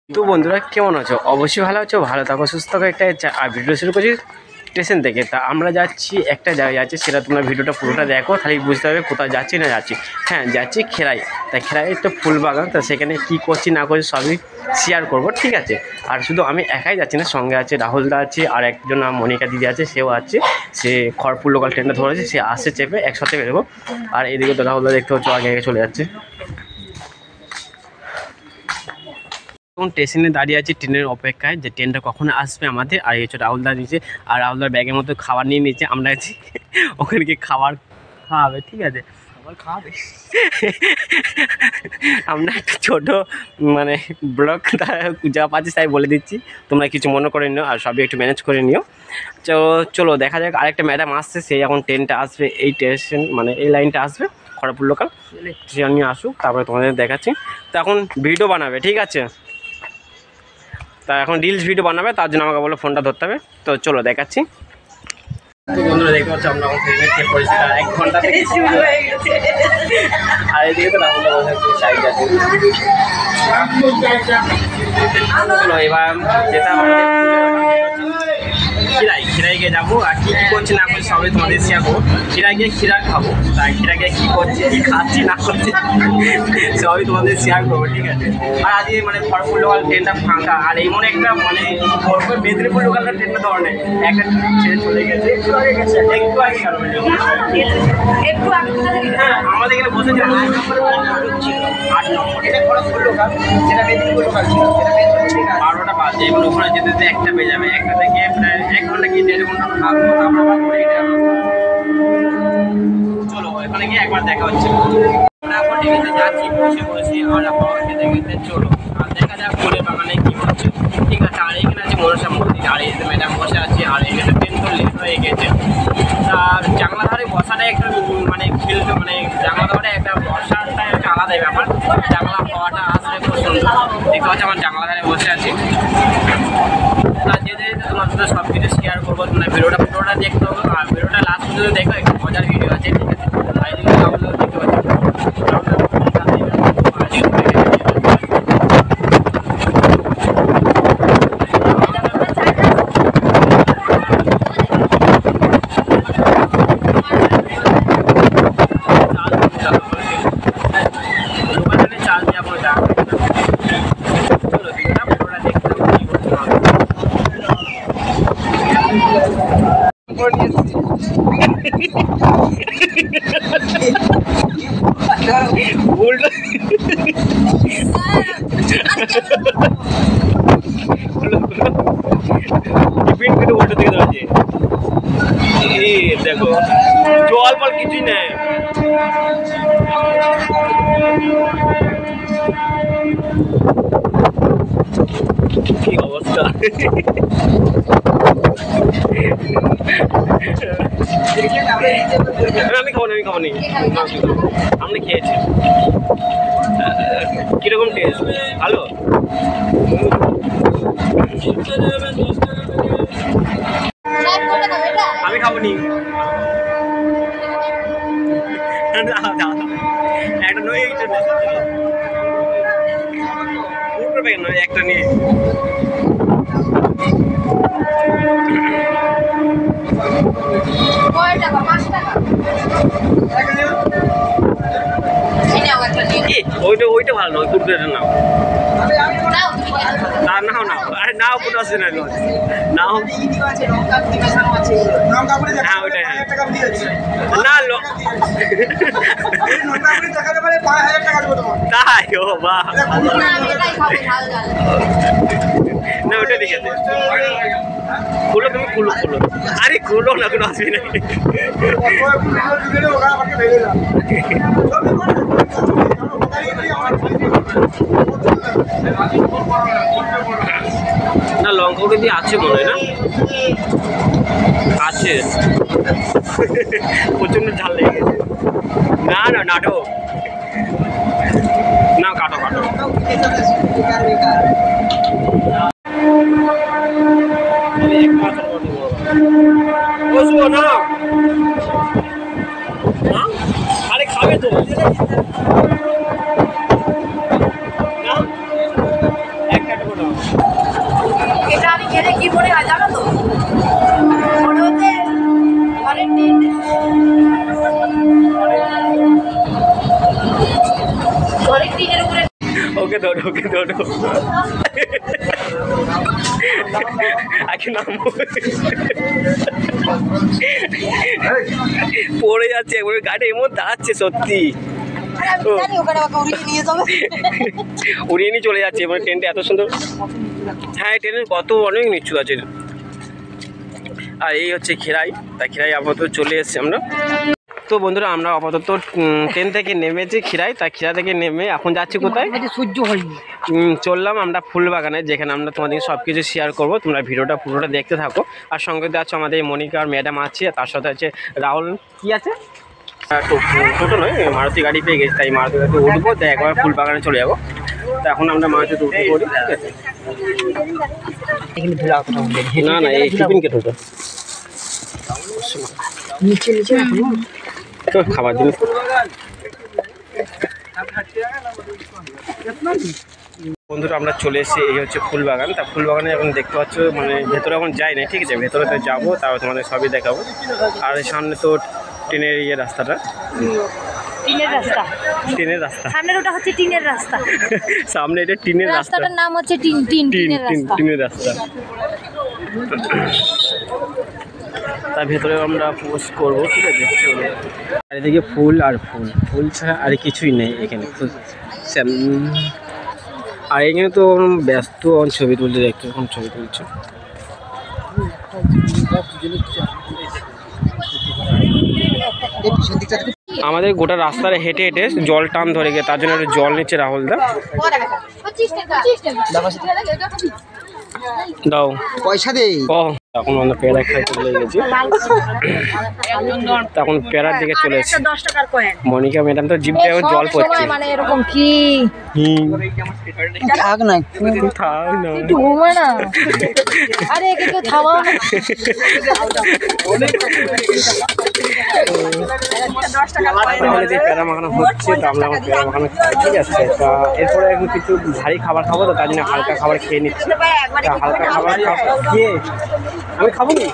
তো বন্ধুরা কেমন আছো? অবশ্যই ভালো আছো, ভালো থাকো, সুস্থ থাকো। একটা ভিডিও শুরু করছি স্টেশন থেকে। তা আমরা যাচ্ছি একটা জায়গায় যাচ্ছি, সেটা তোমরা ভিডিওটা পুরোটা দেখো, তাহলে বুঝতে হবে কোথায় যাচ্ছি না যাচ্ছি। হ্যাঁ, যাচ্ছি খেরাই। তা খেরাই তো ফুল বাগান, তা সেখানে কী করছি না করছি সবই শেয়ার করবো, ঠিক আছে? আর শুধু আমি একাই যাচ্ছি না, সঙ্গে আছে রাহুলদা আছে, আর একজন মনিকা দিদি আছে, সেও আছে। সে খড়পুর লোকাল ট্রেনটা ধরেছে, সে আসছে চেপে, একসাথে বেরোবো। আর এদিকে তো রাহুলদা দেখতে হচ্ছে আগে আগে চলে যাচ্ছে। এখন স্টেশনে দাঁড়িয়ে আছি ট্রেনের অপেক্ষায়, যে ট্রেনটা কখন আসবে আমাদের। আর এই হচ্ছে রাহুলদা নিচে, আর রাহুলদার ব্যাগের মধ্যে খাবার নিয়ে নিচ্ছে। আমরা আছি ওখানে গিয়ে খাবার খাওয়াবে, ঠিক আছে? খাবার খাওয়াবে আমরা একটা ছোটো মানে ব্লগ যা পাচ্ছি তাই বলে দিচ্ছি, তোমরা কিছু মনে করে নিও আর সবই একটু ম্যানেজ করে নিও। চলো দেখা যাক। আরেকটা ম্যাডাম আসছে, সেই এখন ট্রেনটা আসবে, এই স্টেশন মানে এই লাইনটা আসবে খড়গপুর লোকাল, সে নিয়ে আসুক, তারপরে তোমাদের দেখাচ্ছি। তো এখন ভিডিও বানাবে, ঠিক আছে? তা এখন রিলস ভিডিও বানাবে, তার জন্য আমাকে বলে ফোনটা ধরতে হবে। তো চলো দেখাচ্ছি। বন্ধুরা দেখতে পাচ্ছি আমরা এখন ট্রেনের যে পরিস্থিতি, 1 ঘন্টা থেকে শুরু হয়ে গেছে। আর এদিকে তো রাহুল সাইড আছে। চলো এবার যেটা খিরাই গিয়ে যাবো, আর কী কী করছি না করছি সবাই তোমাদের শেয়ার করবো। খিরাই গিয়ে খিরা খাবো, তাই খিরা গিয়ে কী করছি কী খাচ্ছি না করছি সবই তোমাদের শেয়ার করবো, ঠিক আছে? আর আজকে মানে খড়গপুর লোকাল ট্রেনটা ফাঁকা, আর এমন একটা মানে মেদিনীপুর লোকালটা ট্রেনটা ধরনের একটা ছেড়ে চলে গেছে, একটু আগে গেছে, একটু আগে গেল একটু আগে। হ্যাঁ, আমাদের এখানে বসেছে 8 নম্বর, এটা খড়গপুর লোকাল, সেটা মেদিনীপুর লোকাল ছিল, সেটা 12টা বাজে। এবার ওখানে যেতে যেতে 1টা বেজে যাবে, 1টা থেকে প্রায় 1 ঘন্টা কি 1.5 ঘন্টা থাকবো, তারপর আবার ঘুরে চলো এখানে গিয়ে একবার দেখা হচ্ছে। আমরা এখন টিভিতে যাচ্ছি বসে বসে, আমরা খাবার খেতে খেতে। চলো আর দেখা যাক ফুলের বাগানে কী হচ্ছে, ঠিক আছে? আর এখানে আছে মনসা মন্দির, আর এই ম্যাডাম বসে আছে, আর এখানে ট্রেন তো লেট হয়ে গেছে। আর জানলা ধারে বসাটাই একটা মানে ফিল্ড, মানে জানলা ধারে একটা বসাটা একটা আলাদাই ব্যাপার। জানলা হাওয়াটা আসলে খুব সুন্দর। দেখতে পাচ্ছি আমার জানলা ধারে বসে আছি। আর যেতে যেতে তোমার সাথে সব কিছু শেয়ার করবো, তোমরা ভিডিওটা পুরোটা দেখতে হবে, আর ভিডিওটা লাস্ট পর্যন্ত দেখো, একটু মজার ভিডিও আছে, ঠিক আছে? আর এদিকে রাহুলদাও দেখতে পাচ্ছি। দেখো জল ফল কিছুই নেই। কি অবস্থা! আমি খাবো না, আমরা খেয়েছি। কিরকম টেস্ট? ভালো? আমি খাবো নি। একটা নয় একটা নিয়ে ওইটা ভালো নয়, কুরকুরেটা নাও। নাও নাও, আরে নাও, কোনো অসুবিধা নেই, নাও। হ্যাঁ ওইটাই, না তাই? ও বাহ, না ওইটা ঠিক আছে। খুলো, তুমি খুলো। আরে খুলো না, কোনো অসুবিধা নেই। না লঙ্কা ওটা দিয়ে আছে মনে হয়, না আছে প্রচন্ড ঝাল লেগে গেছে। না নাটক না, কাটো বসবো না। আরে খাবে তো না, একটা মনে হয় জানো তো মনে হচ্ছে ঘরের টিন ঘরের টিনের উপরে ওকে ধরো আগে নামবো পড়ে যাচ্ছে একবার গাড়ি এমন দাঁড়াচ্ছে সত্যি উড়িয়ে নিয়ে চলে যাচ্ছে মানে ট্রেনটা এত সুন্দর। হ্যাঁ ট্রেনের কত অনেক নিচু আছে। আর এই হচ্ছে খিরাই, তাই খিরাই আপাতত চলে এসেছি আমরা। তো বন্ধুরা আমরা আপাতত ট্রেন থেকে নেমেছি খিরাই, তাই খিরা থেকে নেমে এখন যাচ্ছি কোথায় সহ্য হয়নি চললাম আমরা ফুলবাগানে, যেখানে আমরা তোমাদের সব কিছু শেয়ার করবো। তোমরা ভিডিওটা পুরোটা দেখতে থাকো। আর সঙ্গে আছে আমাদের মনিকা আর ম্যাডাম আছে, তার সাথে আছে রাহুল। কি আছে টোটো নয়, মারুতি গাড়ি পেয়ে গেছি, তাই মারুতি গাড়িতে উঠবো, তাই একবার ফুলবাগানে চলে যাবো। তো এখন আমরা মারুতিতে উঠে পড়ি, ঠিক আছে? না এই টিফিন কেটে নিচে তো খাবার জিনিস। বন্ধুরা আমরা চলে এসেছি, এই হচ্ছে ফুলবাগান। তা ফুলবাগানে এখন দেখতে পাচ্ছ মানে ভেতরে এখন যাই না, ঠিক আছে? ভেতরে তো যাবো, তারপর তোমাদের সবই দেখাবো। আর সামনে তো ট্রেনের রাস্তাটা, টিনের রাস্তা সামনের ওটা হচ্ছে টিনের রাস্তা, সামনে এটা টিনের রাস্তা, রাস্তাটার নাম হচ্ছে টিনের রাস্তা। তার ভেতরে আমরা পোস্ট করবো, ঠিক আছে? চারিদিকে ফুল আর ফুল ছাড়া আর কিছুই নেই এখানে। আর এখানে তো ব্যস্ত ছবি তুলতে দেখতে, এখন ছবি তুলছে। আমাদের গোটা রাস্তায় হেঁটে হেঁটে জল টান ধরে গিয়ে, তার জন্য একটু জল নিচ্ছে রাহুলদা। দাও পয়সা দেই। ও এখন আমরা পেয়ারা খাইতে চলে গেছি, তখন পেয়ারার দিকে চলে এসেছি। মনিকা ম্যাডাম তো জিভে জল পড়ছে। মানে এরকম কি থাক না একটু ঘুমা না, আরে একে কেউ থামাও না। তাহলে যে প্যারা মাখানো হচ্ছে, তো আমরা এখন প্যারা মাখানো খাই, ঠিক আছে? তা এরপরে এখন কিছু ভারী খাবার খাবো, তো তার জন্য হালকা খাবার খেয়ে নিচ্ছি। হালকা খাবার খেয়ে আমি খাবো নি,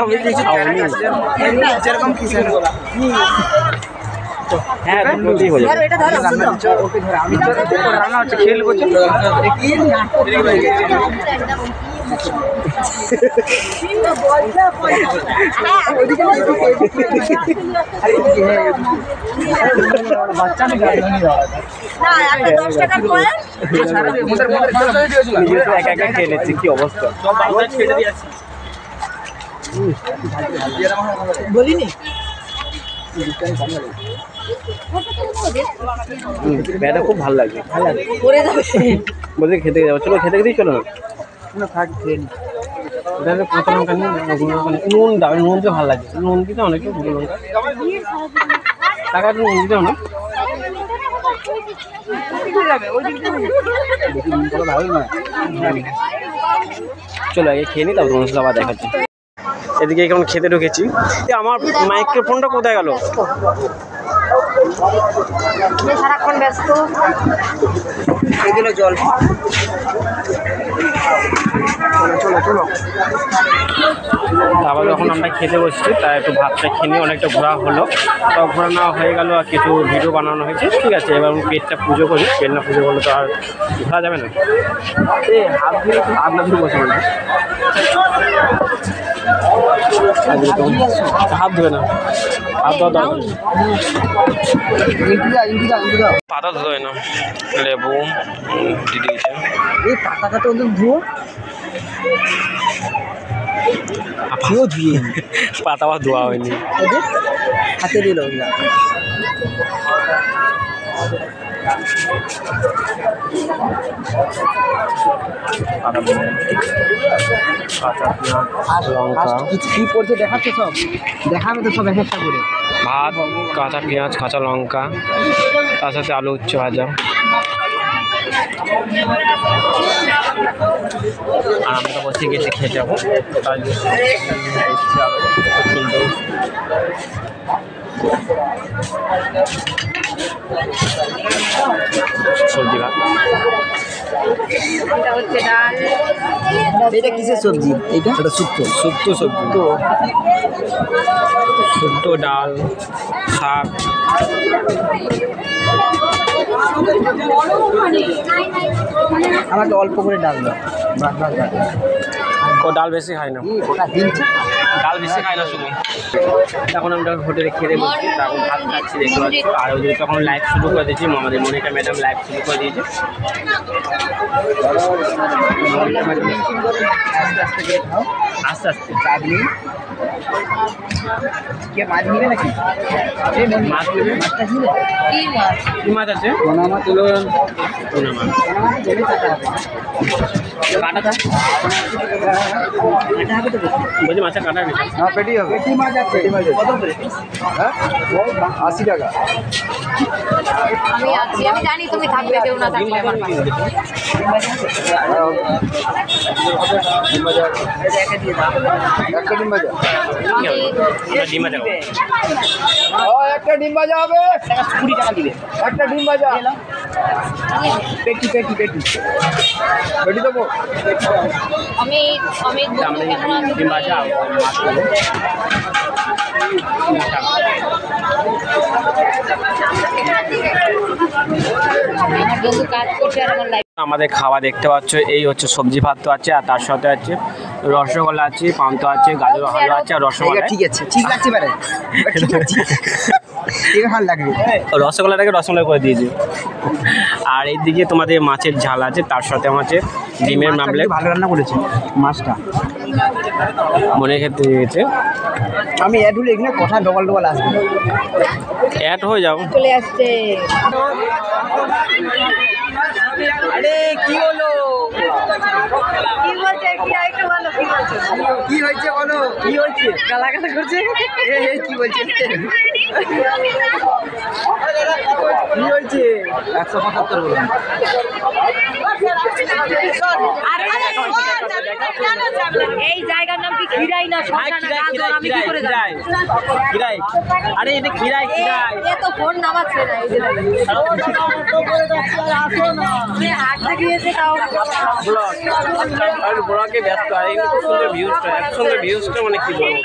আমি কি খাবো নি, হ্যাঁ বলতেই হলো। রান্না হচ্ছে, খেয়ে নেবো। একা একা খেয়ে নিচ্ছি, কি অবস্থা বলিনি। ব্যাটা খুব ভালো লাগে, বলতে খেতে যাবো, চলো খেতে খেতেই চলো না থাক খেয়ে নি। কাঁচা লঙ্কা নিয়ে নুন দাও, নুন দিতে ভালো লাগে, নুন দিতে অনেকে গুঁড়ো লঙ্কা টাকা নুন দিতে অনেক ভালো নয়। চলো আগে খেয়ে নি, তারপর মশলা আবার দেখাচ্ছি। এদিকে কেমন খেতে ঢুকেছি। আমার মাইক্রোফোনটা কোথায় গেল? সারাক্ষণ ব্যস্ত। এগুলো জল। চলো আবার যখন আমরা খেতে বসছি, তাই একটু ভাতটা খেয়ে নিয়ে অনেকটা ঘোরা হলো, তো ঘোরানো হয়ে গেল আর কিছু ভিডিও বানানো হয়েছে, ঠিক আছে? এবার আমি পেটটা পুজো করি, পেট না পুজো করলে তো আর ঘোরা যাবে না। হাত ধুয়ে না ধুয়ে বসে বলছি, হাত ধুয়ে না, হাত ধোয়া দরকার। পাতা ধোয় না, লেবু দিয়ে দিয়েছে। এই পাতাটা তো ওদের ধুয়ো, ধুয়ে পাতা আবার ধোয়া হয়নি, হাতে দিল। কি পড়ছে দেখাচ্ছে, সব দেখাবে তো, সব এক একটা করে। ভাত, কাঁচা পেঁয়াজ, কাঁচা লঙ্কা, তার সাথে আলু উচ্ছে ভাজা। আর আমরা বসে গেছি খেতে যাবো, সবজি ভাত। এটা হচ্ছে ডাল, এটা কিসের সবজি? এটা শুক্তো শুক্তো সবজি, তো শুক্তো ডাল শাক। আমাকে অল্প করে ডাল দাও। ও ডাল বেশি খাই না, ওটা দিনছে ডাল বেশি খাই না শুধু। তখন আমরা হোটেলে খেতে বসছি, তখন ভাত খাচ্ছি দেখতে পাচ্ছি। আর ওই তখন লাইভ শুরু করে দিয়েছি, আমাদের মনিকা ম্যাডাম লাইভ শুরু করে দিয়েছে। আস্তে আস্তে চাটনি কে মাছ নিবে নাকি? মাছ নেবে। মাছটা নিবে? কি মাছ? কি মাছ আছে? পোনা মাছ হলো পোনা মাছ। জেনে কাটা হবে। কাঁটাটা কাটা হবে তো বেশি। বলছি মাছের কাঁটা বেশি। হ্যাঁ পেটি হবে। পেটি মাছ আছে। পেটি মাছ কত করে? হ্যাঁ 80 টাকা। আমি আছি, আমি জানি তুমি থাকবে, কেউ না থাকলে আমার পাশে। একটা ডিম ভাজা। আমি আমরা ডিম ভাজা খাবো। একটা ডিম ভাজা হবে 20 টাকা দিবে। একটা ডিম ভাজা পেটি পেটি পেটি পেটি দেবো। আমি আমরা ডিম ভাজা আর মাছ খাবো। আমার বন্ধু কাজ করছে আর আমার লাইফ। আমাদের খাওয়া দেখতে পাচ্ছ, এই হচ্ছে সবজি ভাত তো আছে, আর তার সাথে আছে রসগোল্লা আছে, পান্তা আছে, গাজর হালুয়া আছে, আর রসগোল্লা। ঠিক আছে, ঠিক লাগছে পারে। ঠিক আছে, ঠিক ভালো লাগবে। রসগোল্লাটাকে রসগোল্লা করে দিয়েছি। আর এইদিকে তোমাদের মাছের ঝাল আছে, তার সাথে আছে ডিমের মামলেট। ভালো রান্না করেছে মাছটা। মনে খেতে গেছে আমি অ্যাড হলে এখানে কথা ডবল ডবল আসবে। অ্যাড হয়ে যাও। চলে আসছে। আরে কি হলো? কি বলছে? কি আইটু বলো, কি বলছে? কি হয়েছে বলো? কি হয়েছে? গালাগালা করছে। কি বলছে? কি হয়েছে? 175 বলুন। এই জায়গার নাম কি খিরাই না শ্মশান? আমি কি করে জানি? খিরাই। আরে এটা খিরাই, খিরাই। এ তো ফোন নামাচ্ছে না, এই যে তুমি হাত দেখিয়েছে তাও। ব্লগ আর ব্লগে ব্যস্ত, আর এই খুব সুন্দর ভিউজটা, এত সুন্দর ভিউজটা মানে কি বলবো।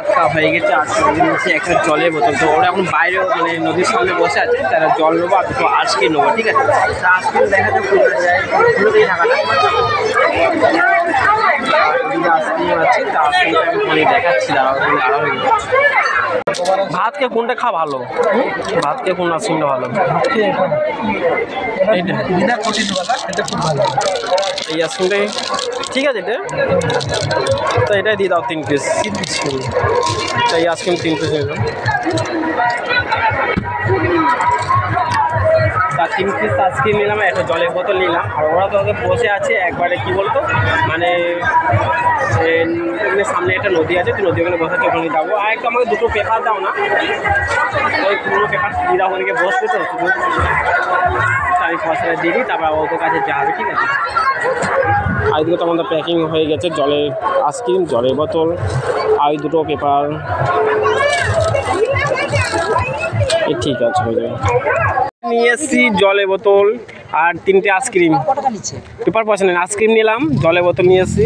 আজকা হয়ে গেছে, আজকে নিয়েছি একটা জলের বোতল। তো ওরা এখন বাইরে মানে নদীর সামনে বসে আছে, তারা জল নেবো আর দুটো আইসক্রিম নেবো, ঠিক আছে? তা আইসক্রিম দেখা যাচ্ছে খুলে থাকাটা আইসক্রিম আছে, তা আইসক্রিমটা আমি ফোনে দেখাচ্ছি, আরো হয়ে গেছে। ভাতকে কোনটা খাওয়া ভালো? ভাতকে কোন আইসক্রিমটা ভালো? এইটা এই আইসক্রিমটাই ঠিক আছে। এটা তো এটাই দিয়ে দাও 3 পিস। তো এই আইসক্রিম 3 পিস নিয়ে দাও। তা 3 পিস আইসক্রিম নিলাম, একটা জলের বোতল নিলাম। আর ওরা তো বসে আছে একবারে কি বলতো মানে এখানে সামনে একটা নদী আছে, তো নদী ওখানে বসে আছে, ওখানে যাবো। আর একটু আমাকে দুটো পেপার দাও না, ওই পুরো পেপার দিয়ে দাও, ওদিকে বসবে তো শুধু আমি পয়সাটা দিয়ে দিই, তারপর ওদের কাছে যাবে, ঠিক আছে? আর এদিকে তো আমাদের প্যাকিং হয়ে গেছে, জলের আইসক্রিম, জলের বোতল, আর দুটো পেপার। ঠিক আছে, হয়ে যাবে। নিয়ে এসছি জলের বোতল আর 3টে আইসক্রিম। কতটা নিচ্ছে? পেপার পয়সা নেই, আইসক্রিম নিলাম, জলের বোতল নিয়ে এসছি।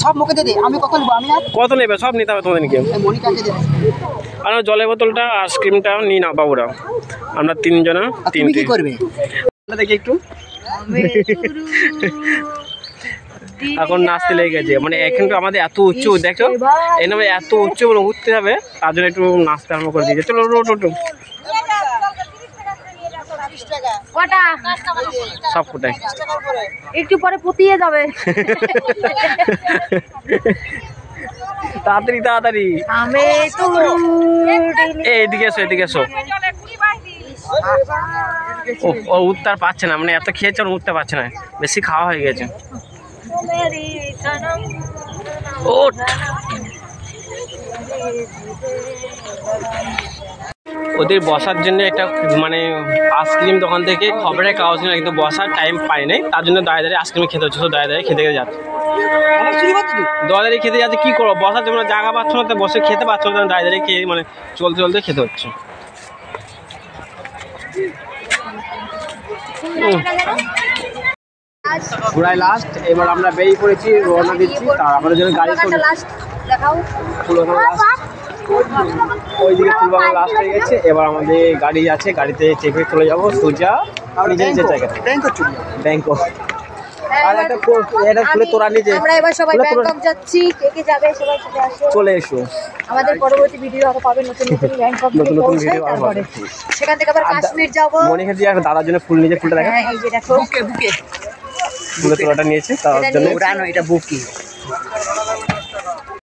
সব মুখে দে। আমি কত নেবো? আমি আর কত নেবে? সব নিতে হবে তোমাদেরকে। মনিকাকে দে। আর জলের বোতলটা আইসক্রিমটা নিয়ে নাও বাবুরা, আমরা 3 জনা। তুমি কি করবে? দেখি একটু এখন নাচতে লেগে গেছে, মানে এখন তো আমাদের এত উচ্চ, দেখো এখানে এত উচ্চ বলে উঠতে হবে, তার জন্য একটু নাচতে আরম্ভ করে দিয়েছে। চলো ওটো কটা? সব কোটায় একটু পরে পুতিয়ে যাবে। তাড়াতাড়ি তাড়াতাড়ি। আমি তো এদিকে এসো, এদিকে এসো। ও উঠতে আর পারছে না, মানে এত খেয়েছে আর উঠতে পারছে না, বেশি খাওয়া হয়ে গেছে। ওঠ। ওদের বসার জন্য একটা মানে আইসক্রিম দোকান থেকে খবরের কাগজ নিয়ে, কিন্তু বসার টাইম পাই নাই, তার জন্য দাঁড়িয়ে দাঁড়িয়ে আইসক্রিম খেতে হচ্ছে। তো দাঁড়িয়ে দাঁড়িয়ে খেতে যাচ্ছে, দাঁড়িয়ে খেতে যাচ্ছে। কী করবো, বসার জন্য জায়গা পাচ্ছ না, তো বসে খেতে পারছো না, দাঁড়িয়ে দাঁড়িয়ে খেয়ে মানে চলতে চলতে খেতে হচ্ছে। ঘোড়ায় লাস্ট। এবার আমরা বেরিয়ে পড়েছি, রওনা দিচ্ছি। আর আমাদের জন্য গাড়ি লাস্ট দেখাও। ফুলবাগান লাস্ট, ওইদিকে ফুলবাগান লাস্ট হয়ে গেছে। এবার আমাদের গাড়ি আছে, গাড়িতে চেপে চলে যাবো সোজা নিজের নিজের জায়গায়, ব্যাংকক। আর একটা এটা খুলে তোরা নিজে আমরা এবার সবাই ব্যাংকক যাচ্ছি। কে কে যাবে সবাই সাথে আসো, চলে এসো। আমাদের পরবর্তী ভিডিও আরো পাবে, নতুন নতুন ব্যাংকক নতুন নতুন পৌঁছাই ভিডিও আরো তারপরে পাবে। সেখান থেকে আবার কাশ্মীর যাবো। মনে হচ্ছে আর দাদার জন্য ফুল নিজে ফুলটা দেখা, হ্যাঁ এই যে দেখো ফুলের তোলাটা নিয়েছে তার জন্য। এটা বুকি